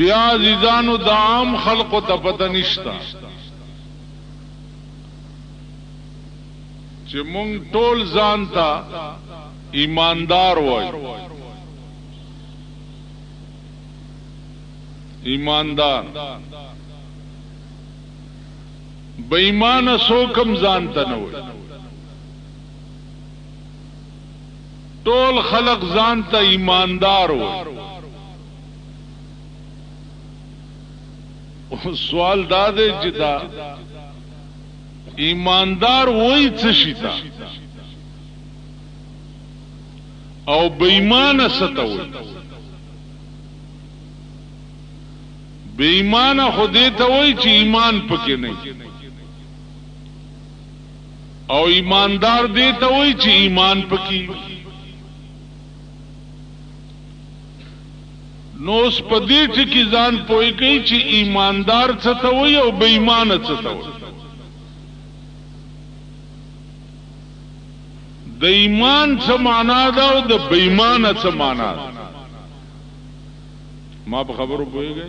بیا عزیزانو د عام خلقو ته پته نشتا چې مونږ ټول ځان ته ایماندار وای ایماندار بے ایمان سوکم ځان ته نه وای ټول خلق ځان ته ایماندار وای سوال دا دی چې دا ایماندار وای څه شي تا او بے ایمان څه وای بے ایمان خو دې ته وای چې ایمان پکې نه او ایماندار دې ته وای چې ایمان پکې نو اس پدې ټکی ځان پوي کوي چې ایماندار څه ته وای او بے ایمان څه ته وای د ایمان څه معنا ده او د بے ایمان څه معنا ده ما په خبرو پوهیږئ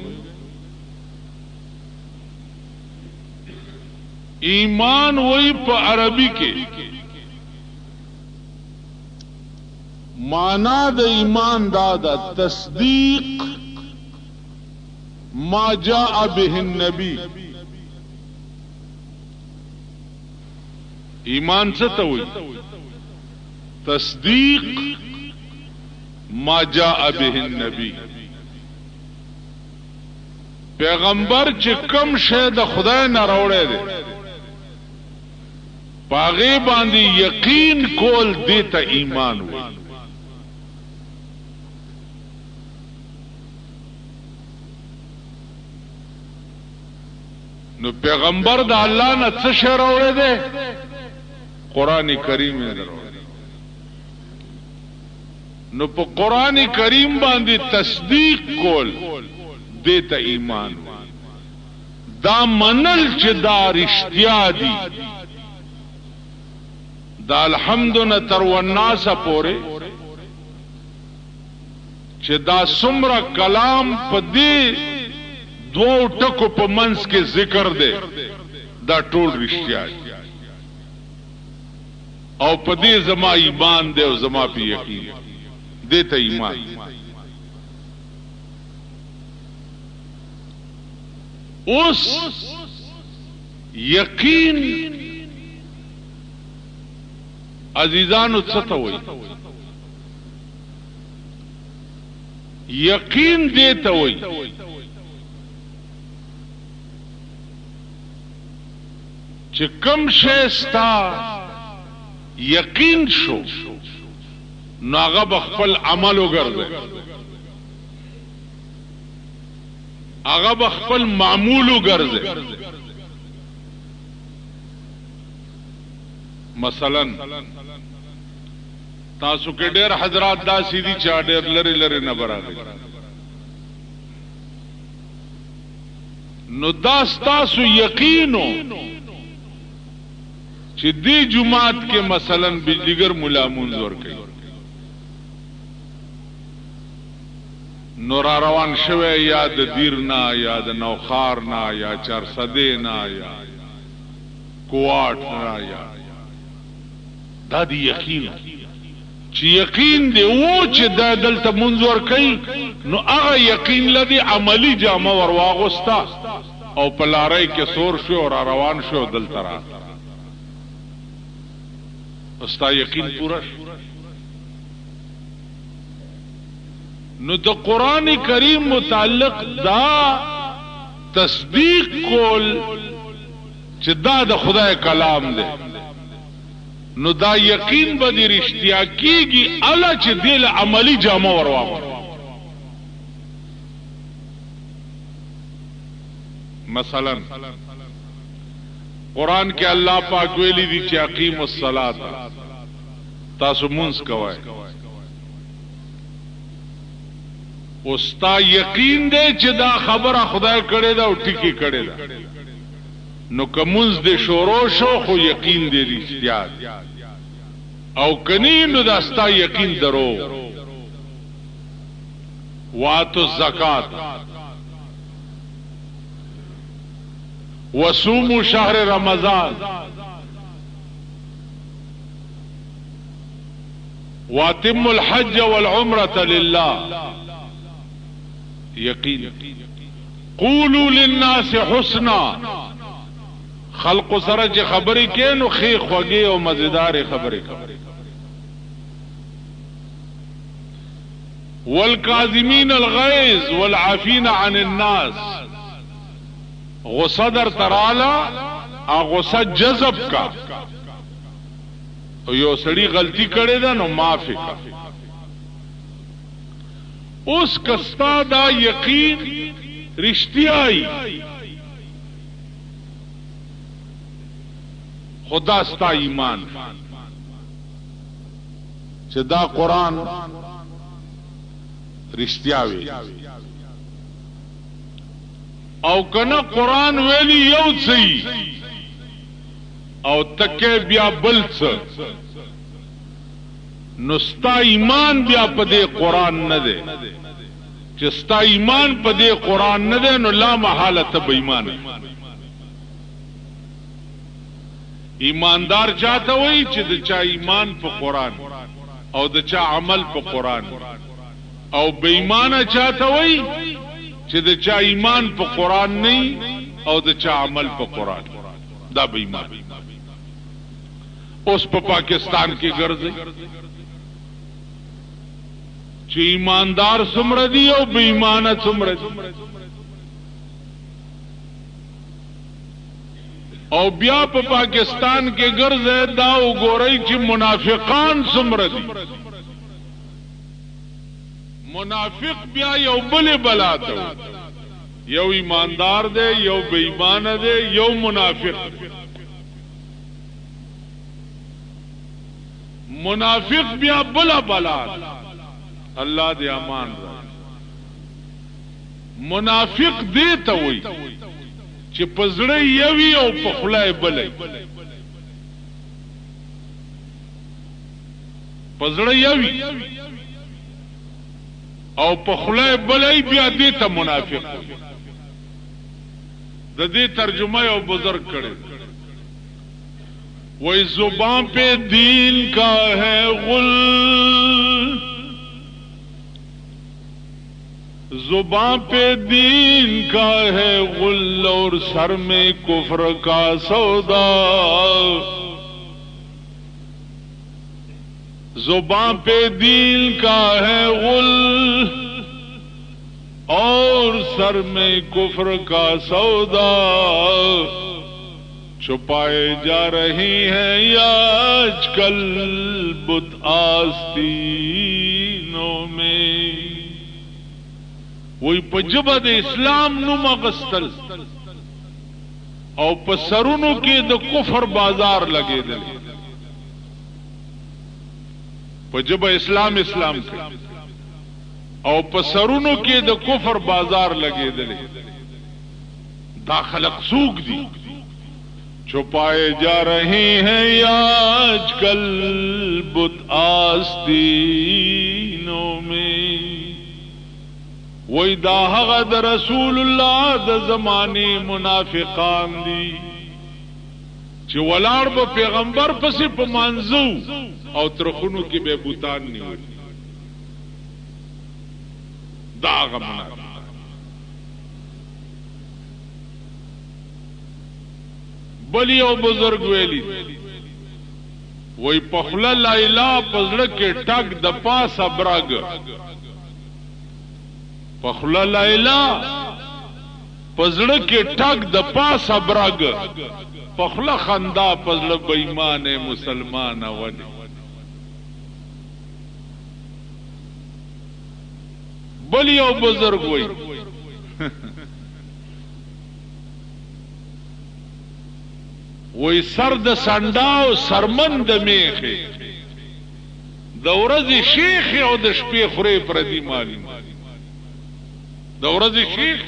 ایمان وای په عربی کې معنا د ایمان دا ده تصدیق ما جاء به النبی ایمان څه ته وای تصدیق ما جاء به النبی پیغمبر چې کم شی د خدای نه راوړی دی پاغه باندې یقین کول دیتا ایمان وای نو پیغمبر د الله نه څه شی راوړی دی قران کریم یې راوړی نو په قران کریم باندې تصدیق کول دیتا ایمان دا منل چې دا رښتیا دي دا الحمدنا تر والناس پوره چې دا سمره کلام په دې دوه ټکو په منځ کې ذکر دی دا ټول رښتیا دي او په دې زما ایمان دی او زما په یقین دې ته ایمان اوس یقین عزیزانو څه ته وایي یقین دې ته وایي چې کوم شی ستا یقین شو نو هغه به خپل عمل وګرځي هغه به خپل معمول وګرځي مثلا تاسو کې ډېر حضرات دا سیدی چا ډېر لری لری نه براغلي نو دا تاسو یقینو چې دې جمعات کې مثلا بجلیګر مولا منظور کوي نور روان شوه یا د دیر نه یا د نوخار نه یا چارسده نه یا کوات نه یا دا دی یقین چې یقین دی و چې دا دلته منظور کوي نو هغه یقین لدی عملی جامه ور واغستا او پلارای کې سور شو او روان شو دلته را استا یقین پورا شو نو د قران کریم متعلق دا تصدیق کول چې دا د خدای کلام دی نو دا یقین به د رښتیا کیږي الله چې دل عملی جامه ورواغ مثلا قران کې الله پاک ویلي دي چې اقیموا الصلاة تاسو مونږ کوئ اوستا یقین دی چې دا خبره خدای کړې ده او ټکی کړې ده نو کومز دې شورو شو خو یقین دې رښتیا او کني نو داستا یقین درو واتو زکات وصوموا شهر رمضان واتموا الحج والعمرة لله. یقین قولوا للناس حسنا، خلق سره چې خبرې کې نو خې خوږې او مزیدار خبرې کوي. والکاظمین الغیظ والعافین عن الناس، غصه در تراله او غصه جذب کا، او یو سړی غلطی کړي ده نو معافی کا. اوس کستا دا یقین رښتیاي خدا ستا ایمان چې دا قرآن رښتیاوي او کنه قرآن ویلی یو څه او تکه بیا بل څه، نو ستا ایمان بیا په دې قرآن نه دی. چې ستا ایمان په دې قرآن نه دی نو لا محاله ته بې ایمانه. ایماندار چاته وایي چې د چا ایمان په قرآن او د چا عمل په قرآن، او بې ایمانه چاته وایي چې د چا ایمان په قرآن نه او د چا عمل په قرآن. دا بې ایمان. اوس په پاکستان کې ګرځي چې ایماندار څومره دي او بې ایمانه څومره دي، او بیا په پاکستان کې ګرځي دا وګورئ چې منافقان څومره دي. منافق بیا یو بل بلا ته، یو ایماندار دی، یو بې ایمانه دی، یو منافق. منافق بیا بلا بلا، الله دې امان را. منافق دې ته وایي چې په زړه یوي او په خوله بلې. په زړه یوي او په خوله بلې بیا دې ته منافق. د دې ترجمه یو بزرگ کړي، وہی زبان پہ دین کا ہے غل، زبان پہ دین کا ہے غل اور سر میں کفر کا سودا. زبان پہ دین کا ہے غل اور سر میں کفر کا سودا. چھپائے جا رہی ہیں یا آج کل بت آستینوں میں. وہی په ژبه د اسلام نوم اغستل او په سرونو کې د کفر بازار لګېدل. په ژبه اسلام کې او په سرونو کې د کفر بازار لګېدل. دا خلق څوک دي؟ چھپائے جا رہی ہیں یا آج کل بت آستینوں میں. وی دا هغه د رسول الله د زمانی منافقان دي چې ولاړ به پیغمبر پسې په مانځو او ترخونو کې به بوتان نیول. دا هغه منافق. بلی او بزرگ ویلی وی پخلا لائلا پزړه کې ټک د پاسه برګ. پخلا لائلا پزړه کې ټک د پاسه برګ، پخلا خندا پزړه بېمانه مسلمان ودی. بلی او بزرگ وی وی سر د سنډاو سرمن د میخه، د ورځې شیخ او د شپې خوري پردي مالی. د ورځې شیخ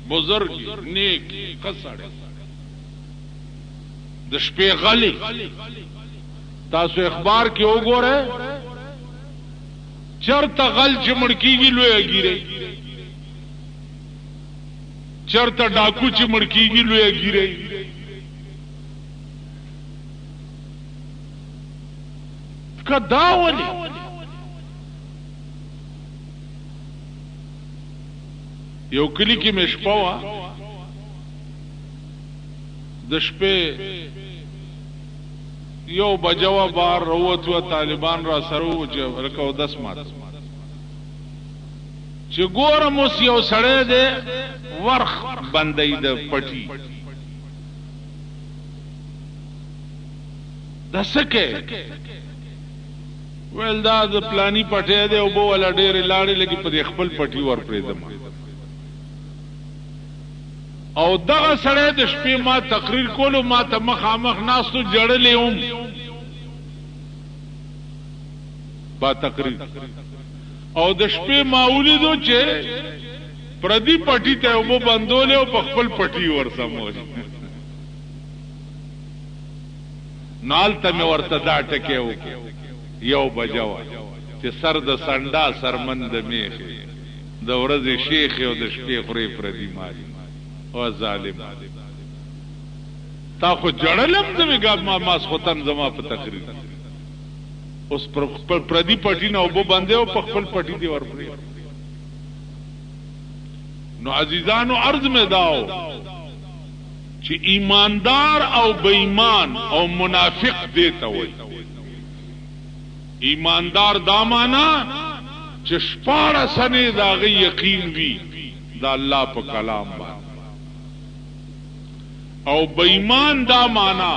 بزرگ نیک قصړ، د شپې غلی. تاسو اخبار کې وګورئ چرته غل چې مړ کیږي لوی ګیره. چرته ډاکو چې مړ کیږي لوی ګیره کدا ولي یو کلی کې مشپوا د شپې یو بجوا بار روت و طالبان را سره و چې رکو 10 مات چې ګورم اوس یو سړی دی ورخ بندې د پټي د سکه ول دا د پلانی پټه دی او بو ولا ډېر لاړې لګي په خپل پټي ور پرېدم او دغه سړی د شپې ما تقریر کولو ما ته مخامخ ناستو جړلې با تقریر او د شپې ما ولیدو چې پردي پټي ته وبو بندول او په خپل پټي ورسمول نال ته مې ورته دا ټکه و یو بجوا چې سر د سنډا سرمند میخه د ورځې شیخ او د شپې خوري پردي مالي او ظالم تا خو جړلم زمي ګاب ما ماسختن زما په تقریر اوس پر پردي پټي نه وبو باندې او په خپل پټي دی ورپري نو عزیزانو عرض مې داو چې ایماندار او بے ایمان او منافق دیتا وي ایماندار دا معنا چې شپاره سنه دا غي یقین وي دا الله په کلام باندې او بے ایمان دا معنا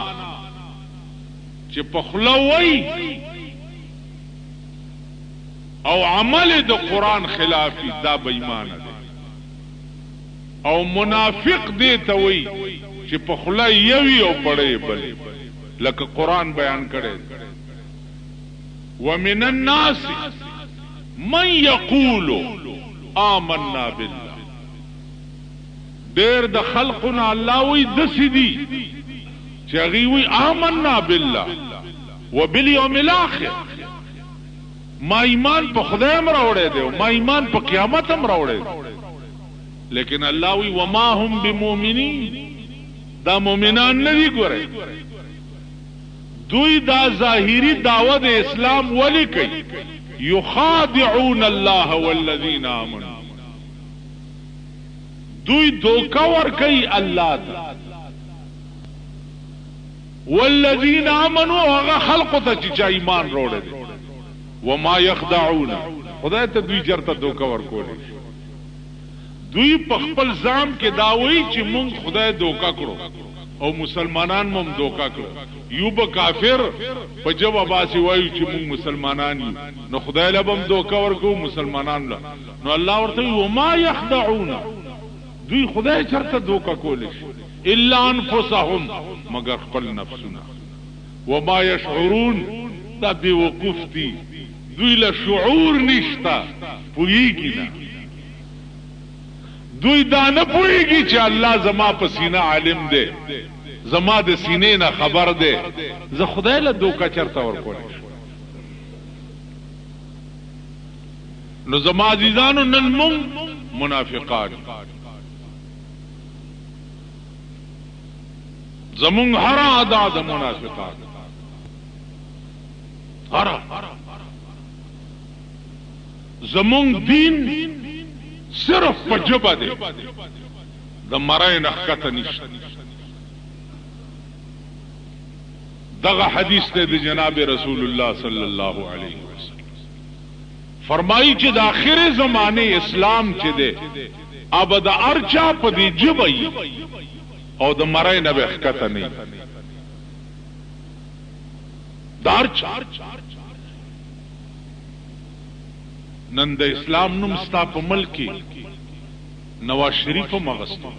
چې په خلوي او عمل د قران خلافي دا بے ایمان دی او منافق دی ته وي چې په خلای یوي او پړې بل لکه قران بیان کړي ومن الناس من يقول آمنا بالله ډېر د خلقنا الله وي دسدي چې هغه وي آمنا بالله وباليوم الاخر ما ایمان په خدای هم راوړې دی ما ایمان په قیامت هم راوړې دی لیکن الله وی وما هم بمؤمنین دا مؤمنان نه دي ګوره دوی دا ظاهری دعوت اسلام ولی کوي یخادعون الله والذین آمنوا دوی دوکا ور کوي الله ته والذین آمنوا هغه خلق ته چې ایمان وروړي وما يخدعون خدای ته دوی چرته دوکا ور کوي دوی په خپل ځام کې داوي چې مونږ خدای دوکا کړو او مسلمانان مم دوکا کړو یو به کافر په جواب باسي وایي چې مونږ مسلمانان یو نو خدای له بم دوکا ورکو مسلمانان له نو الله ورته وما يخدعون دوی خدای چرته دوکا کولی الا انفسهم مگر خپل نفسونه وما يشعرون دا بي وقوف دي دوی له شعور نشتا پویږي نه دوی دا نه پوهیږي چې الله زما په سینه عالم دی زما د سینې نه خبر دی زه خدای له دوکا چرته ورکول نو زما عزیزانو نن مونږ منافقان زمونږ هر ادا د منافقان هر زمونږ دین صرف په جبه دی د مرای نخکته نشته دغه حدیث ته د جناب رسول الله صلی الله علیه وسلم فرمایي چې د آخر زمانه اسلام چې دی اب د ارچا په دی جبه او د مرای نه بخکته نه دارچا نن د اسلام نوم ستا په ملک نواز شریف مغستو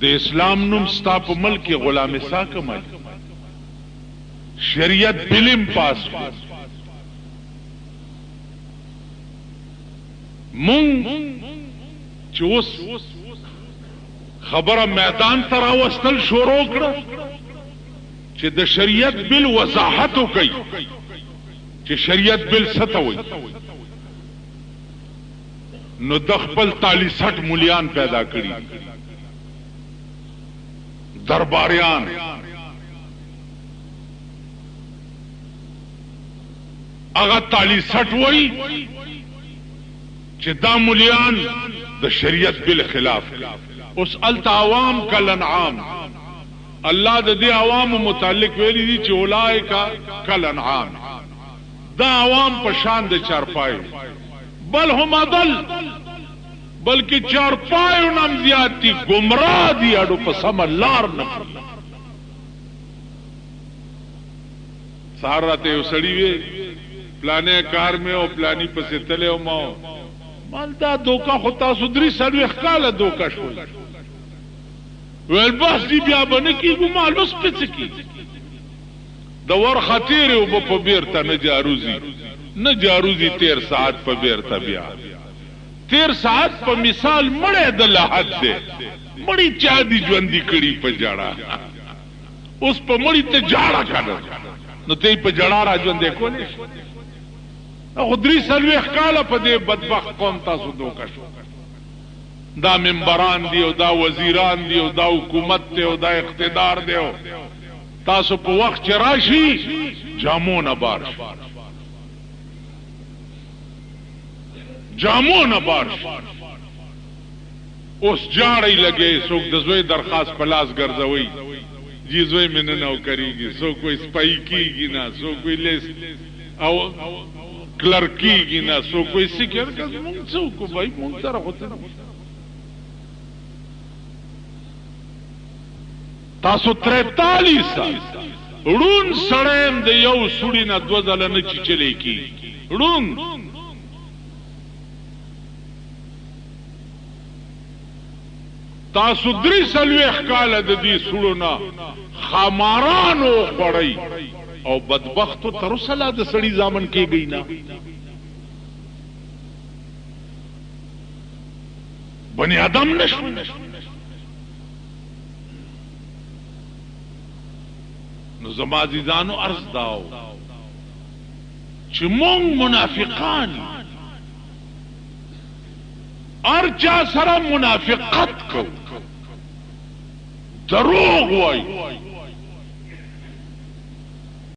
د اسلام نوم ستا په ملک غلام اسحاق مل شریعت بلم پاس مون چوس خبره میدان ته راوستل شروع کړه چې د شریعت بل وضاحت کوي چې شریعت بل ستوي نو د خپل تالی سټ مولیان پیدا کړي درباریان اغا تالی سټ وای چې دا مولیان د شریعت بالخلاف اوس الت عوام کالانعام الله د دې عوام متعلق ویلي دي چې اولئک کالانعام دا عوام په شان د چارپای بل هم اضل بلکې چارپایو نام زیات دي گمراه دي اډو په سم لار نه سارته وسړی وی پلانې کار مې او پلانی پسې تله او ما مال دا دوکا خو تاسو درې سړي ښکاله دوکا شو ول بس دی بیا باندې کیږي مالوس پڅ کی د ور خطیر او په بیرته نه جاروزی 13 ساعت په بیرته بیا 13 ساعت په مثال مړې د لحد ده مړی چا دی ژوندۍ کړي په جاړه اوس په مړی ته جاړه کړه نو ته په جاړه را ژوندې کولې او درې سلوي ښکاله په دې بدبخت قوم تاسو دوکا شو دا منبران دی او دا وزیران دی او دا حکومت دی او دا اقتدار دی تاسو په وخت چې راشي جامونه بارش اوس جاړی لګي څوک د زوی درخواست په لاس ګرځوي جی زوی مې نه نو کریږي څوک کوئی سپای کیږي نه څوک کوئی لیس او کلرکیږي نه څوک کوئی سکر کس مونږ څوک وای مونږ سره هوته تاسو 43 سال ړون سړیم د یو سړی نه 2 ځله نه چلے کی ړون تاسو 3 سلوي ښکاله د دې سړو نه خمارانو خړی او بدبختو تر وسلا د سړی ځامن کېږي نه بني ادم نشو نو زما عزیزانو عرض داو چې مونږ منافقان ارچا سره منافقت کو دروغ وای